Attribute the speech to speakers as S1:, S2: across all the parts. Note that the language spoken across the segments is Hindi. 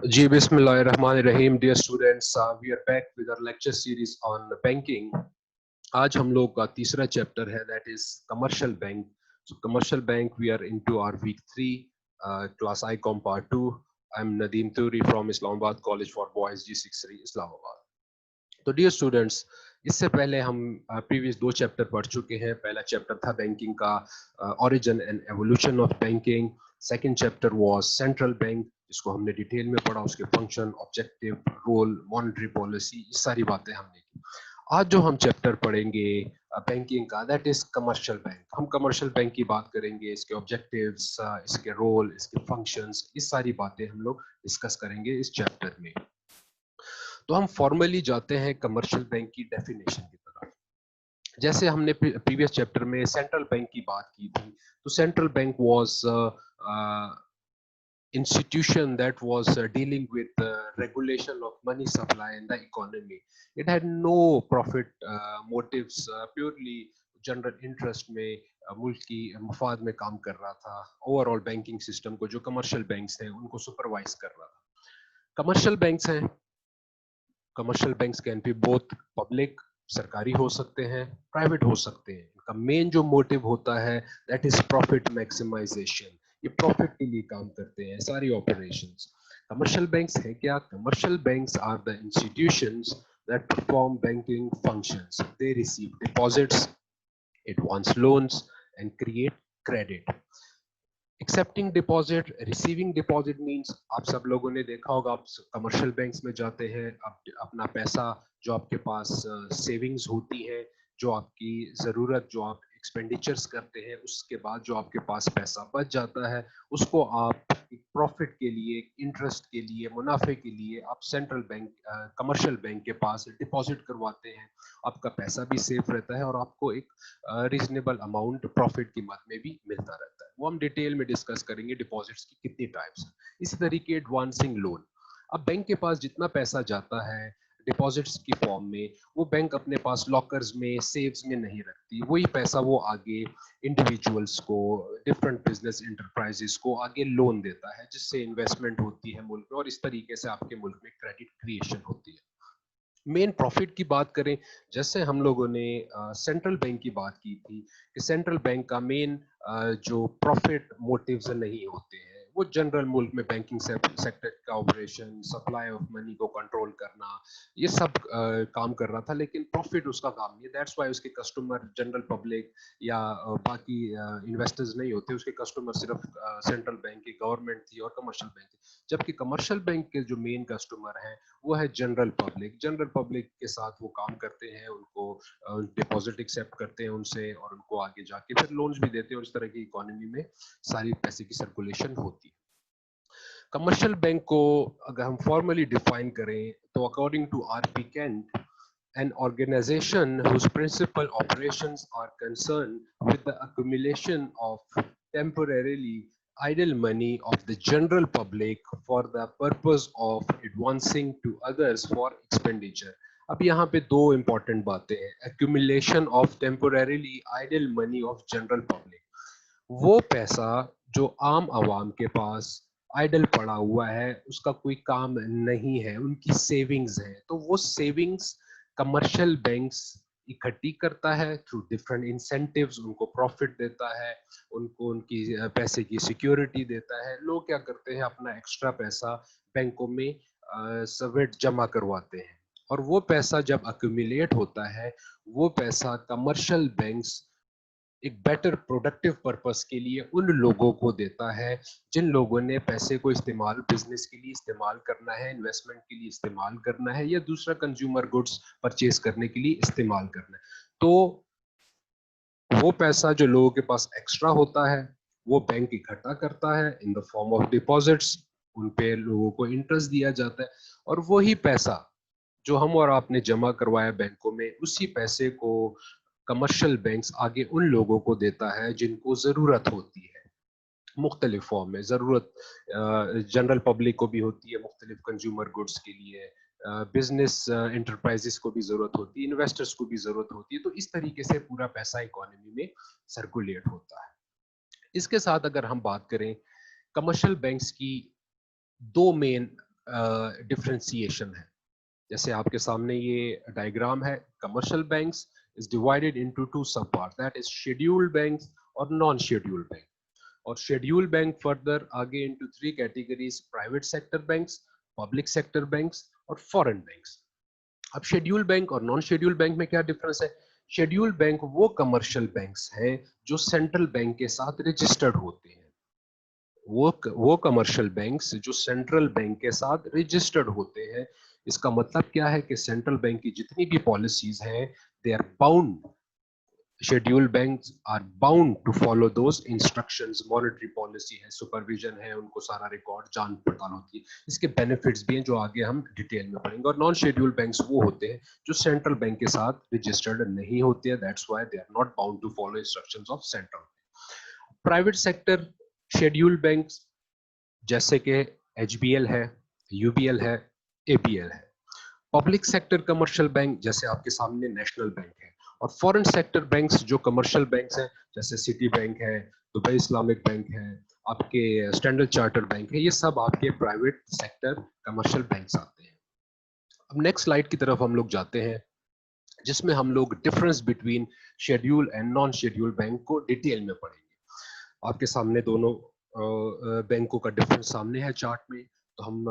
S1: जी बिस्मिल्लाहिर्रहमानिर्रहीम dear students, we are back with our lecture series on banking. आज हम लोग का तीसरा चैप्टर है, that is commercial bank. So commercial bank we are into our week 3 class I com part 2। I am Nadeem Turi from Islamabad college for boys G63 Islamabad. तो डियर स्टूडेंट्स, इससे पहले हम प्रीवियस दो चैप्टर पढ़ चुके हैं। पहला चैप्टर था बैंकिंग का origin and evolution of banking. Second chapter was central bank, जिसको हमने डिटेल में पढ़ा, उसके function, objective, role, monetary policy, ये सारी बातें हमने की। आज जो हम चैप्टर पढ़ेंगे बैंकिंग का, दैट इज कमर्शियल बैंक। हम कमर्शियल बैंक की बात करेंगे, इसके ऑब्जेक्टिव्स, इसके रोल, इसके फंक्शंस, ये सारी बातें हम लोग डिस्कस करेंगे इस चैप्टर में। तो हम फॉर्मली जाते हैं कमर्शियल बैंक की डेफिनेशन की तरफ। जैसे हमने प्रीवियस चैप्टर में सेंट्रल बैंक की बात की थी, तो central bank was institution that was dealing with the regulation of money supply in the economy. It had no profit motives, purely general interest में मुल्क की मफाद में काम कर रहा था। ओवरऑल बैंकिंग सिस्टम को जो कमर्शियल बैंक्स हैं उनको सुपरवाइज कर रहा था। कमर्शियल बैंक्स हैं, commercial banks can be both public, सरकारी हो सकते हैं, प्राइवेट हो सकते हैं। इनका मेन जो मोटिव होता है दैट इज प्रॉफिट मैक्सिमाइजेशन। ये प्रॉफिट के लिए काम करते हैं सारी ऑपरेशंस। कमर्शियल बैंक्स है क्या? Commercial banks are the institutions that perform banking functions. They receive deposits, advance loans, and create credit. Accepting deposit, receiving deposit means आप सब लोगों ने देखा होगा, आप कमर्शियल बैंक्स में जाते हैं, आप अपना पैसा जो आपके पास सेविंग्स होती है, जो आपकी ज़रूरत, जो आप एक्सपेंडिचर्स करते हैं, उसके बाद जो आपके पास पैसा बच जाता है, उसको आप एक प्रॉफिट के लिए, इंटरेस्ट के लिए, मुनाफे के लिए आप सेंट्रल बैंक, कमर्शियल बैंक के पास डिपॉजिट करवाते हैं। आपका पैसा भी सेफ रहता है और आपको एक रीजनेबल अमाउंट प्रॉफिट की मद में भी मिलता रहता है। वो हम डिटेल में डिस्कस करेंगे डिपॉजिट्स की कितनी टाइप्स हैं। इसी तरीके एडवांसिंग लोन। अब बैंक के पास जितना पैसा जाता है डिपॉजिट्स की फॉर्म में, वो बैंक अपने पास लॉकर्स में, सेव्स में नहीं रखती। वही पैसा वो आगे इंडिविजुअल्स को, डिफरेंट बिजनेस इंटरप्राइजेस को आगे लोन देता है, जिससे इन्वेस्टमेंट होती है मुल्क में और इस तरीके से आपके मुल्क में क्रेडिट क्रिएशन होती है। मेन प्रॉफिट की बात करें, जैसे हम लोगों ने सेंट्रल बैंक की बात की थी कि सेंट्रल बैंक का मेन जो प्रॉफिट मोटिव्स नहीं होते हैं, वो जनरल मुल्क में बैंकिंग सेक्टर का ऑपरेशन, सप्लाई ऑफ मनी को कंट्रोल करना, ये सब काम कर रहा था, लेकिन प्रॉफिट उसका काम नहीं है। दैट्स वाई उसके कस्टमर जनरल पब्लिक या बाकी इन्वेस्टर्स नहीं होते। उसके कस्टमर सिर्फ सेंट्रल बैंक की, गवर्नमेंट थी और कमर्शियल बैंक थी। जबकि कमर्शियल बैंक के जो मेन कस्टमर हैं वो है जनरल पब्लिक। जनरल पब्लिक के साथ वो काम करते हैं, उनको डिपॉजिट एक्सेप्ट करते हैं उनसे और उनको आगे जाके फिर लोन्स भी देते हैं और इस तरह की इकोनॉमी में सारी पैसे की सर्कुलेशन होती है। कमर्शियल बैंक को अगर हम फॉर्मली डिफाइन करें तो according to R P. Kent, an organization whose principal operations are concerned with the accumulation of temporarily idle money of the general public for the purpose of advancing to others for expenditure. अब यहाँ पे दो important बातें हैं। accumulation of temporarily idle money of general public, वो पैसा जो आम आवाम के पास आइडल पड़ा हुआ है, उसका कोई काम नहीं है, उनकी सेविंग्स है, तो वो सेविंग्स कमर्शियल बैंक्स इकट्ठी करता है थ्रू डिफरेंट इंसेंटिव्स, उनको प्रॉफिट देता है, उनको उनकी पैसे की सिक्योरिटी देता है। लोग क्या करते हैं, अपना एक्स्ट्रा पैसा बैंकों में सवेट जमा करवाते हैं और वो पैसा जब अक्यूमुलेट होता है, वो पैसा कमर्शियल बैंक्स एक बेटर प्रोडक्टिव पर्पस के लिए उन लोगों को देता है जिन लोगों ने पैसे को इस्तेमाल बिजनेस के लिए इस्तेमाल करना है, इन्वेस्टमेंट के लिए इस्तेमाल करना है या दूसरा कंज्यूमर गुड्स परचेज करने के लिए इस्तेमाल करना है। तो वो पैसा जो लोगों के पास एक्स्ट्रा होता है वो बैंक इकट्ठा करता है in the form of deposits. उन पे लोगों को इंटरेस्ट दिया जाता है और वही पैसा जो हम और आपने जमा करवाया बैंकों में, उसी पैसे को कमर्शियल बैंक्स आगे उन लोगों को देता है जिनको जरूरत होती है। मुख्तलिफ फॉर्म में जरूरत जनरल पब्लिक को भी होती है, मुख्तलिफ कंज्यूमर गुड्स के लिए, बिजनेस इंटरप्राइजेस को भी जरूरत होती है, इन्वेस्टर्स को भी जरूरत होती है। तो इस तरीके से पूरा पैसा इकोनॉमी में सर्कुलेट होता है। इसके साथ अगर हम बात करें कमर्शियल बैंक्स की, दो मेन डिफरेंशिएशन है। जैसे आपके सामने ये डायग्राम है, commercial banks is divided into two sub part, that is scheduled banks और नॉन शेड्यूल्ड बैंक। और शेड्यूल्ड बैंक फर्दर आगे into three categories, private sector banks, public sector banks और फॉरेन बैंक्स। अब शेड्यूल्ड बैंक और नॉन शेड्यूल्ड बैंक में क्या डिफरेंस है? शेड्यूल्ड बैंक वो कमर्शियल बैंक्स हैं जो सेंट्रल बैंक के साथ रजिस्टर्ड होते हैं। वो कमर्शियल बैंक्स जो सेंट्रल बैंक के साथ रजिस्टर्ड होते हैं। इसका मतलब क्या है कि सेंट्रल बैंक की जितनी भी पॉलिसीज हैं, they are bound, scheduled banks are bound to follow those instructions। Monetary policy है, सुपरविजन है, उनको सारा रिकॉर्ड जान पड़ताल होती है। इसके बेनिफिट्स भी हैं जो आगे हम डिटेल में पढ़ेंगे। और नॉन शेड्यूल्ड बैंक्स वो होते हैं जो सेंट्रल बैंक के साथ रजिस्टर्ड नहीं होते हैं, that's why they are not bound to follow instructions of central. Private sector scheduled banks जैसे कि एचबीएल है, यूबीएल है, एपीएल है। पब्लिक सेक्टर कमर्शियल बैंक जैसे आपके सामने नेशनल बैंक है। और फॉरेन सेक्टर बैंक्स जो कमर्शियल बैंक्स हैं जैसे सिटी बैंक है, दुबई इस्लामिक बैंक है, आपके स्टैंडर्ड चार्टर्ड बैंक है, ये सब आपके प्राइवेट सेक्टर कमर्शियल बैंक्स आते हैं। अब नेक्स्ट स्लाइड की तरफ हम लोग जाते हैं जिसमें हम लोग difference between schedule and non schedule bank को डिटेल में पढ़ेंगे। आपके सामने दोनों बैंकों का डिफरेंस सामने है चार्ट में, तो हम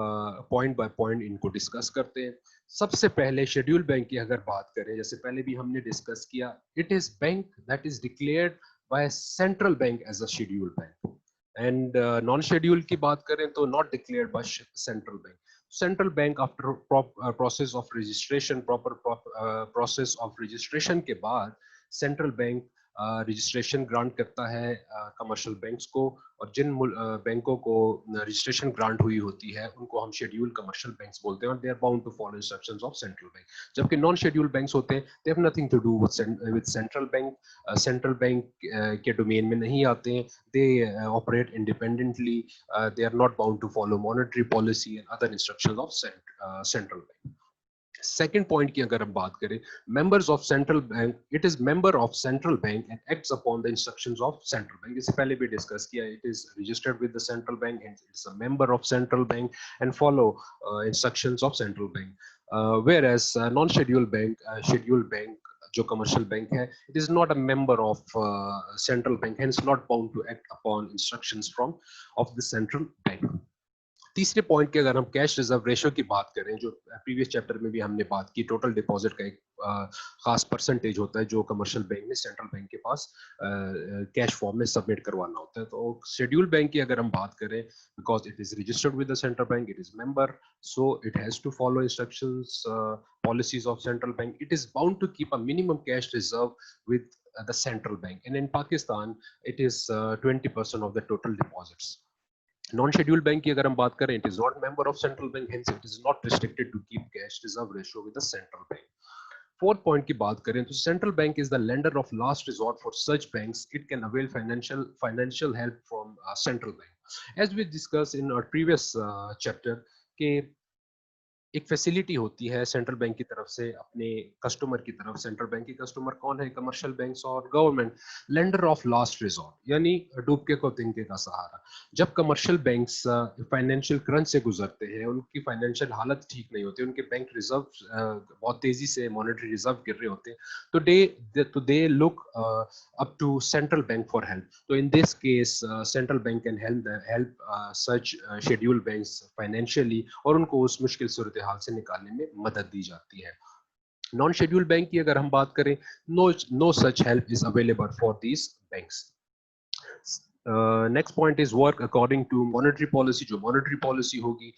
S1: पॉइंट बाय पॉइंट इनको डिस्कस करते हैं। सबसे पहले शेड्यूल बैंक की अगर बात करें, जैसे पहले भी हमने डिस्कस किया, it is bank that is declared by central bank as a schedule bank. And non schedule की बात करें तो not declared by central bank. Central bank after process of registration, proper process of registration के बाद सेंट्रल बैंक रजिस्ट्रेशन ग्रांट करता है कमर्शियल बैंक्स को। और जिन बैंकों को रजिस्ट्रेशन ग्रांट हुई होती है उनको हम शेड्यूल कमर्शियल बैंक्स बोलते हैं और they are bound to follow instructions of central bank. जबकि नॉन शेड्यूल बैंक्स होते हैं, they have nothing to do with central bank, central bank के डोमेन में नहीं आते हैं। They operate independently, they are not bound to follow monetary policy and other instructions of central bank. Second point की अगर हम बात करें, members of central bank, it is member of central bank and acts upon the instructions of central bank. इससे पहले भी डिस्कस किया, it is registered with the central bank and it is a member of central bank and follow instructions of central bank. whereas non schedule bank जो कमर्शियल बैंक है, it is not a member of central bank, hence not bound to act upon instructions from of the central bank। तीसरे पॉइंट की अगर हम कैश रिजर्व रेशियो की बात करें, जो प्रीवियस चैप्टर में भी हमने बात की, टोटल डिपॉजिट का एक खास परसेंटेज होता है जो कमर्शियल बैंक में सेंट्रल बैंक के पास कैश फॉर्म में सबमिट करवाना होता है। तो शेड्यूल बैंक की अगर हम बात करें, because it is registered with the central bank, it is member, so it has to follow instructions policies of central bank, it is bound to keep a minimum cash reserve with the central bank, and in Pakistan it is 20% of the total deposits। Non scheduled bank की अगर हम बात करें, it is not member of central bank, hence it is not restricted to keep cash reserve ratio with the central bank. Fourth point की बात करें तो central bank is the lender of last resort for such banks, it can avail financial help from central bank. As we discuss in our previous chapter के एक फैसिलिटी होती है सेंट्रल बैंक की तरफ से अपने कस्टमर की तरफ। सेंट्रल बैंक के कस्टमर कौन है? कमर्शियल बैंक्स और government. Lender of last resort यानी डूबके को तिनके का सहारा। जब कमर्शियल बैंक्स फाइनेंशियल क्रंच से गुजरते हैं, उनकी फाइनेंशियल हालत ठीक नहीं होती, उनके बैंक रिजर्व बहुत तेजी से मॉनेटरी रिजर्व गिर रहे होते हैं, तो they look up to central bank for help. तो in this case central bank can help such scheduled banks financially, और उनको उस मुश्किल सूरत हाल से निकालने में मदद दी जाती है। नॉन शेड्यूल बैंक की अगर हम बात करें, no such help is available for these banks. Next point is work according to monetary policy. जो मॉनेटरी पॉलिसी होगी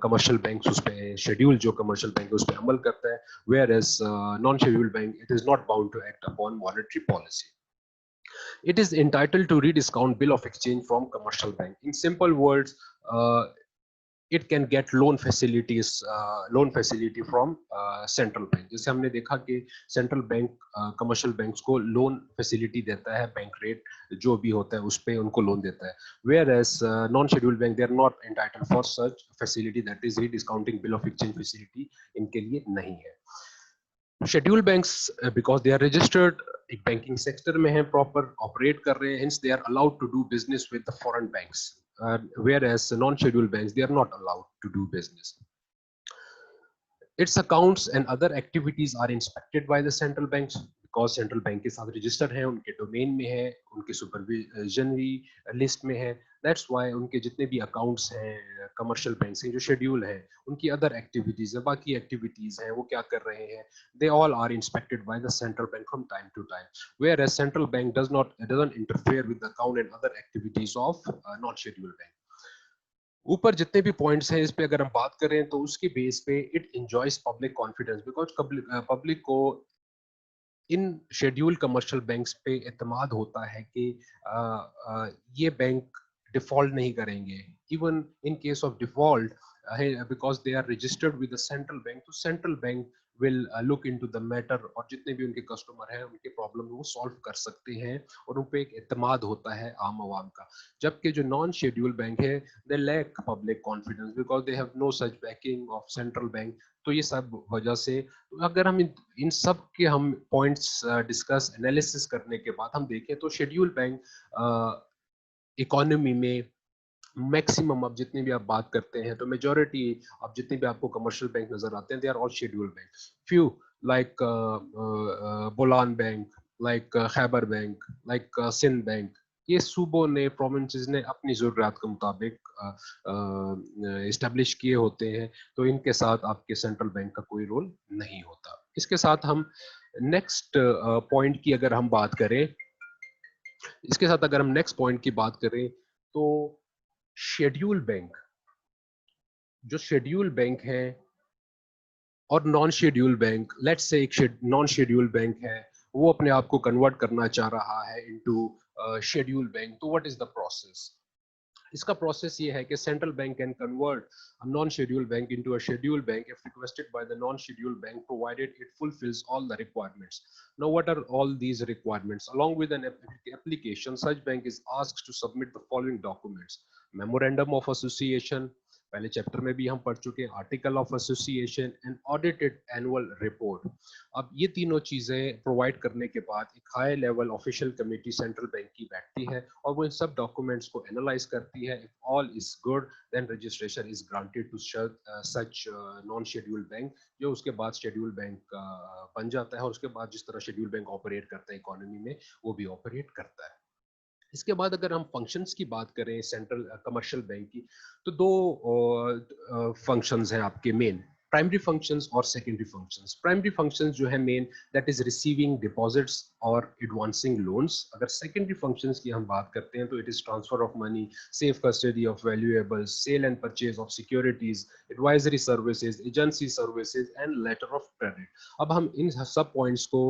S1: कमर्शियल बैंक्स उस पे, शेड्यूल जो कमर्शियल बैंक है उस पे अमल करता है, whereas non schedule bank it is not bound to act upon monetary policy. It is entitled to rediscount bill of exchange from commercial bank. In simple words, it can get loan facility from central bank। जैसे हमने देखा कि सेंट्रल बैंक कमर्शियल बैंक्स को लोन फैसिलिटी देता है, बैंक रेट जो भी होता है उस पे उनको लोन देता है। whereas non scheduled bank they are not entitled for such facility, that is rediscounting bill of exchange facility इनके लिए नहीं है। Schedule banks because they are registered, एक बैंकिंग सेक्टर में है, प्रॉपर ऑपरेट कर रहे हैं, hence they are allowed to do business with the foreign banks. whereas non-scheduled banks, they are not allowed to do business. Its accounts and other activities are inspected by the central banks because central bank के साथ register है, उनके domain में है, उनके supervisory list में है. That's why उनके जितने भी accounts हैं commercial banks हैं जो schedule हैं, उनकी other activities है, बाकी activities हैं, वो क्या कर रहे हैं, they all are inspected by the central bank from time to time. Whereas central bank doesn't interfere with the account and other activities of non-scheduled bank. ऊपर जितने भी पॉइंट्स हैं इस पे अगर हम बात करें तो उसके बेस पे it enjoys public confidence because public को इन शेड्यूल कमर्शियल बैंक्स पे एतमाद होता है कि ये बैंक डिफॉल्ट नहीं करेंगे even in case of default because they are registered with the central bank तो central bank will look into the matter और जितने भी उनके कस्टमर हैं उनके प्रॉब्लम वो सॉल्व कर सकते हैं और उन पे एक एतमाद होता है आम आवाम का. जबकि जो नॉन शेड्यूल बैंक है they lack public confidence because they have no such backing of central bank. तो ये सब वजह से तो अगर हम इन सब के हम पॉइंट्स डिस्कस एनालिसिस करने के बाद हम देखें तो शेड्यूल बैंक इकोनॉमी में मैक्सिमम अब जितने भी आप बात करते हैं तो मेजॉरिटी अब जितने भी आपको कमर्शियल बैंक नजर आते हैं they are all schedule bank. Few like Bolan bank, like Khyber bank, like Sindh bank, ये सूबों ने प्रोविंसेस ने अपनी जरूरत के मुताबिक इस्टेब्लिश किए होते हैं तो इनके साथ आपके सेंट्रल बैंक का कोई रोल नहीं होता. इसके साथ हम नेक्स्ट पॉइंट की अगर हम बात करें इसके साथ अगर हम नेक्स्ट पॉइंट की बात करें तो शेड्यूल बैंक, जो शेड्यूल बैंक है और non schedule bank, let's say एक नॉन शेड्यूल बैंक है वो अपने आप को कन्वर्ट करना चाह रहा है इनटू शेड्यूल बैंक, तो व्हाट इज द प्रोसेस? इसका प्रोसेस ये है कि central bank can convert a non-scheduled bank into a scheduled bank if requested by the non-scheduled bank provided it fulfills all the requirements. Now what are all these requirements? Along with an application, such bank is asked to submit the following documents: memorandum of association, पहले चैप्टर में भी हम पढ़ चुके हैं, article of association and audited annual report. अब ये तीनों चीजें प्रोवाइड करने के बाद एक high level official committee central bank की बैठती है और वो इन सब डॉक्यूमेंट्स को एनालाइज करती है. If all is good then registration is granted to such non scheduled bank, जो उसके बाद शेड्यूल बैंक बन जाता है और उसके बाद जिस तरह शेड्यूल बैंक ऑपरेट करता है इकोनॉमी में वो भी ऑपरेट करता है. इसके बाद अगर हम फंक्शंस की बात करें सेंट्रल कमर्शियल बैंक की तो दो फंक्शंस हैं आपके मेन, प्राइमरी फंक्शंस और सेकेंडरी फंक्शंस. प्राइमरी फंक्शंस जो है main that is receiving deposits और एडवांसिंग लोन्स. अगर सेकेंडरी फंक्शंस की हम बात करते हैं तो it is transfer of money, safe custody of valuables, sale and purchase of securities, advisory services, agency services and letter of credit. अब हम इन सब पॉइंट्स को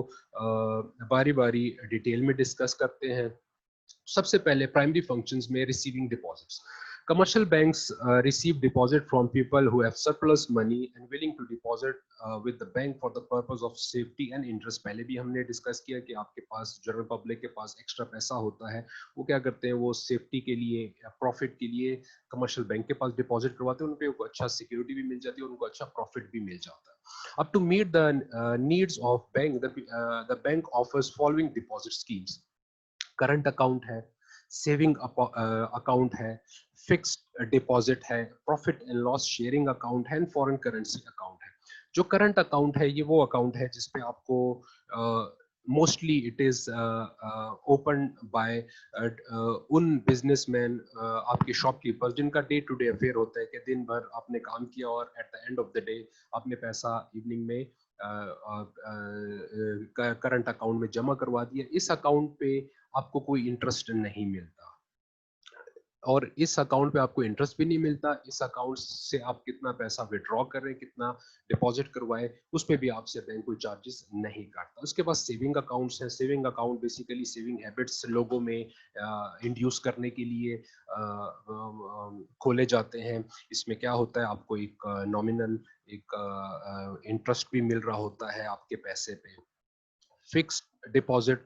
S1: बारी बारी डिटेल में डिस्कस करते हैं. सबसे पहले प्राइमरी फंक्शंस में receiving deposits. Commercial banks receive deposit from people who have surplus money and willing to deposit with the bank for the purpose of safety and interest. पहले भी हमने डिस्कस किया कि आपके पास जनरल पब्लिक के पास एक्स्ट्रा पैसा होता है, वो क्या करते हैं, वो सेफ्टी के लिए या प्रॉफिट के लिए कमर्शियल बैंक के पास डिपॉजिट करवाते हैं. उन पे उनको अच्छा सिक्योरिटी भी मिल जाती है, उनको अच्छा प्रॉफिट भी मिल जाता है. अब to meet the needs of bank the bank offers following deposit schemes. Current account है, सेविंग अकाउंट है, फिक्स्ड डिपॉजिट है, profit and loss sharing account है, फॉरेन करेंसी अकाउंट है. जो करंट अकाउंट है ये वो अकाउंट है जिसपे आपको mostly it is open by उन बिजनेसमैन, आपके शॉपकीपर जिनका डे टू डे अफेयर होता है कि दिन भर आपने काम किया और at the end of the day आपने पैसा इवनिंग में करंट अकाउंट में जमा करवा दिया. इस अकाउंट पे आपको कोई इंटरेस्ट नहीं मिलता और इस अकाउंट पे आपको इंटरेस्ट भी नहीं मिलता. इस अकाउंट से आप कितना पैसा विड्रॉ करें, कितना डिपॉजिट करवाएं, उस पे भी आपसे बैंक कोई चार्जेस नहीं काटता. उसके बाद सेविंग अकाउंट्स हैं. Saving account basically saving habits लोगों में इंड्यूस करने के लिए खोले जाते हैं. इसमें क्या होता है, आपको एक नॉमिनल एक इंटरेस्ट भी मिल रहा होता है आपके पैसे पे. फिक्स्ड डिपॉजिट,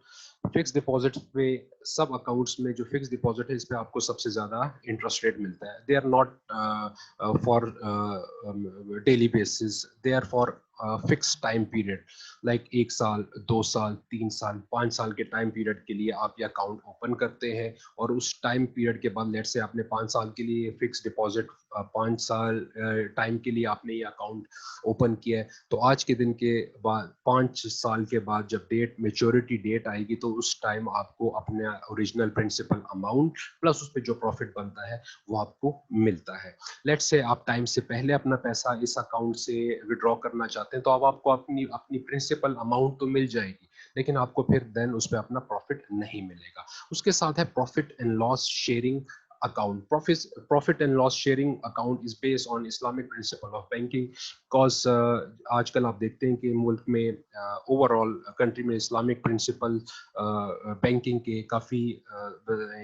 S1: फिक्स डिपॉजिट पे सब अकाउंट्स में जो फिक्स डिपॉजिट है इस पे आपको सबसे ज्यादा इंटरेस्ट रेट मिलता है. They are not for daily basis, they are for fix time period, like 1 साल, 2 साल, 3 साल, 5 साल के टाइम पीरियड के लिए आप ये अकाउंट ओपन करते हैं, और उस टाइम पीरियड के बाद लेट से आपने 5 साल के लिए फिक्स डिपॉजिट, 5 साल टाइम के लिए आपने ये अकाउंट ओपन किया है, तो आज के दिन के बाद 5 साल के बाद जब डेट मेच्योरिटी डेट आएगी, तो उस टाइम आपको अपना ओरिजिनल प्रिंसिपल अमाउंट प्लस उस पर जो प्रॉफिट बनता है वो आपको मिलता है। लेट्स से आप टाइम से पहले अपना पैसा इस अकाउंट से विड्रॉ करना चाहते हैं, तो अब आपको अपनी अपनी प्रिंसिपल अमाउंट तो मिल जाएगी, लेकिन आपको फिर देन उस पर अपना प्रॉफिट नहीं मिलेगा। उसके साथ है profit and loss sharing account. Profit and loss sharing account is based on Islamic principle of banking, because आजकल आप देखते हैं कि मुल्क में ओवरऑल कंट्री में इस्लामिक प्रिंसिपल बैंकिंग के काफ़ी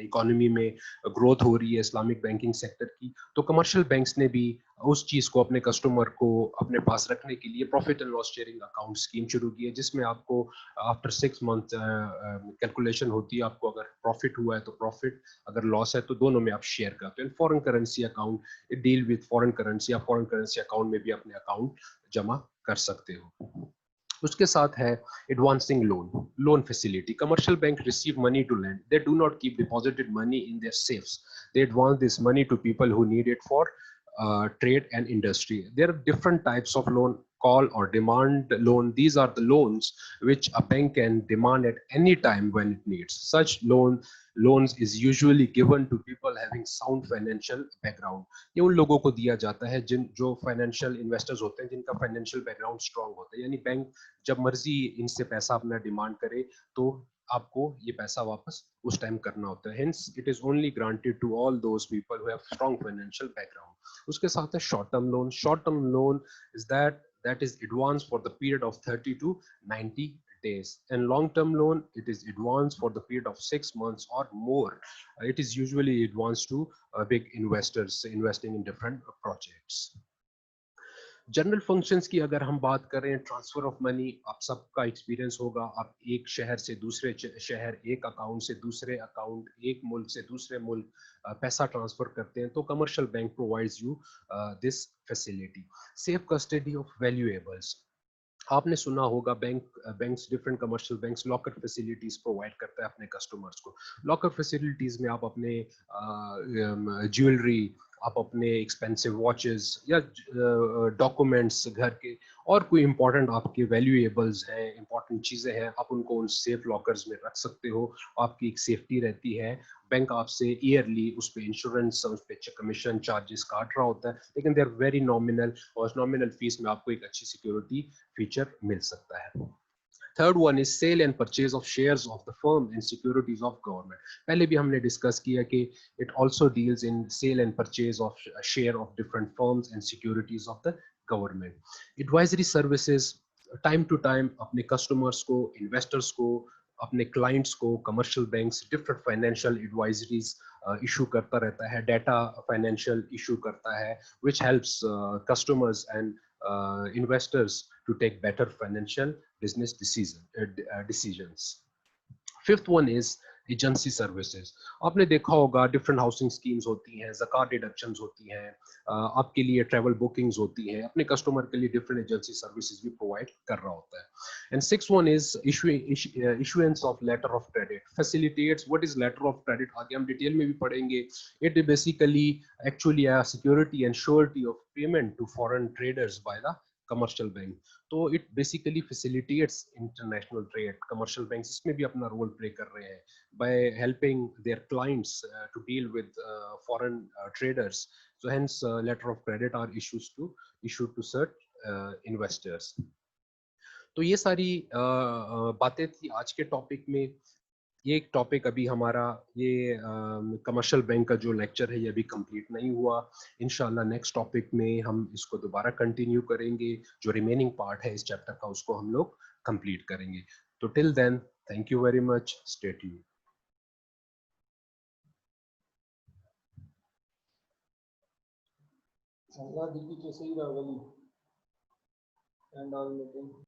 S1: इकोनॉमी में ग्रोथ हो रही है इस्लामिक बैंकिंग सेक्टर की, तो कमर्शियल बैंक्स ने भी उस चीज़ को अपने कस्टमर को अपने पास रखने के लिए profit and loss sharing account scheme शुरू की है, जिसमें आपको आफ्टर 6 मंथ कैलकुलेशन होती है, आपको अगर प्रॉफिट हुआ है तो प्रॉफिट, अगर लॉस है तो दोनों में आप शेयर करते हैं। Foreign currency account deal with foreign currency, आप फॉरेन करेंसी अकाउंट में भी अपने अकाउंट जमा कर सकते हो। उसके साथ है advancing loan facility. Commercial bank receive money to lend, they do not keep deposited money in their safes, they advance this money to people who need it for trade and industry. There are different types of loan: call or demand loan. These are the loans which a bank can demand at any time when it needs. Such loans is usually given to people having sound financial background. ये उन लोगों को दिया जाता है जो फाइनेंशियल इन्वेस्टर्स होते हैं, जिनका फाइनेंशियल बैकग्राउंड स्ट्रांग होता है, यानी बैंक जब मर्जी इनसे पैसा अपना डिमांड करे तो आपको ये पैसा वापस उस टाइम करना होता है। Hence, it is only granted to all those people who have strong financial background. उसके साथ है short term loan. Short term loan is that is advanced for the period of 30 to 90 days, and long term loan, it is advanced for the period of 6 months or more. It is usually advanced to big investors investing in different projects. General functions की अगर हम बात करें, ट्रांसफर ऑफ मनी, आप सबका एक्सपीरियंस होगा, आप एक शहर से दूसरे शहर, एक अकाउंट से दूसरे अकाउंट, एक मुल्क से दूसरे मुल्क पैसा ट्रांसफर करते हैं, तो commercial bank provides you this facility. Safe custody of valuables, आपने सुना होगा banks, different commercial banks locker facilities provide करता है अपने कस्टमर्स को। लॉकर फैसिलिटीज में आप अपने ज्वेलरी, आप अपने एक्सपेंसिव वॉचेस या डॉक्यूमेंट्स घर के और कोई इंपॉर्टेंट आपके वैल्यूएबल्स हैं, इंपॉर्टेंट चीज़ें हैं, आप उनको उन सेफ लॉकर्स में रख सकते हो। आपकी एक सेफ्टी रहती है। बैंक आपसे ईयरली उस पर इंश्योरेंस, उस पर कमीशन चार्जेस काट रहा होता है, लेकिन दे आर वेरी नॉमिनल, और नॉमिनल फीस में आपको एक अच्छी सिक्योरिटी फीचर मिल सकता है। Third one is sale and purchase of shares of the firm and securities of government. पहले भी हमने डिस्कस किया कि it also deals in sale and purchase of share of different firms and securities of the government. Advisory services, time to time अपने कस्टमर्स को, इन्वेस्टर्स को, अपने क्लाइंट्स को commercial banks different financial advisories issue करता रहता है, डाटा फाइनेंशियल इशू करता है, which helps customers and investors to take better financial business decisions. Fifth one is agency services. आपने देखा होगा डिफरेंट हाउसिंग स्कीम्स होती हैं, ज़कात डिडक्शंस होती हैं, आपके लिए ट्रैवल बुकिंग्स होती हैं, अपने कस्टमर के लिए डिफरेंट एजेंसी सर्विसेज भी प्रोवाइड कर रहा होता है। And six one is issuance of letter of credit facilitates. What is letter of credit, आगे हम डिटेल में भी पढ़ेंगे। It basically actually security and surety of payment to foreign traders by the commercial bank. तो it basically facilitates international trade. Commercial banks इसमें भी अपना रोल प्ले कर रहे हैं by helping their clients to deal with foreign traders. So hence letter of credit are issued to such investors. तो ये सारी बातें थी आज के टॉपिक में। ये एक टॉपिक अभी हमारा ये कमर्शियल बैंक का जो लेक्चर है ये अभी कंप्लीट नहीं हुआ। इंशाल्लाह नेक्स्ट टॉपिक में हम इसको दोबारा कंटिन्यू करेंगे, जो रिमेनिंग पार्ट है इस चैप्टर का उसको हम लोग कंप्लीट करेंगे। तो till then, thank you very much, stay tuned.
S2: अल्लाह दी की कैसे ही रावली एंड ऑल मीटिंग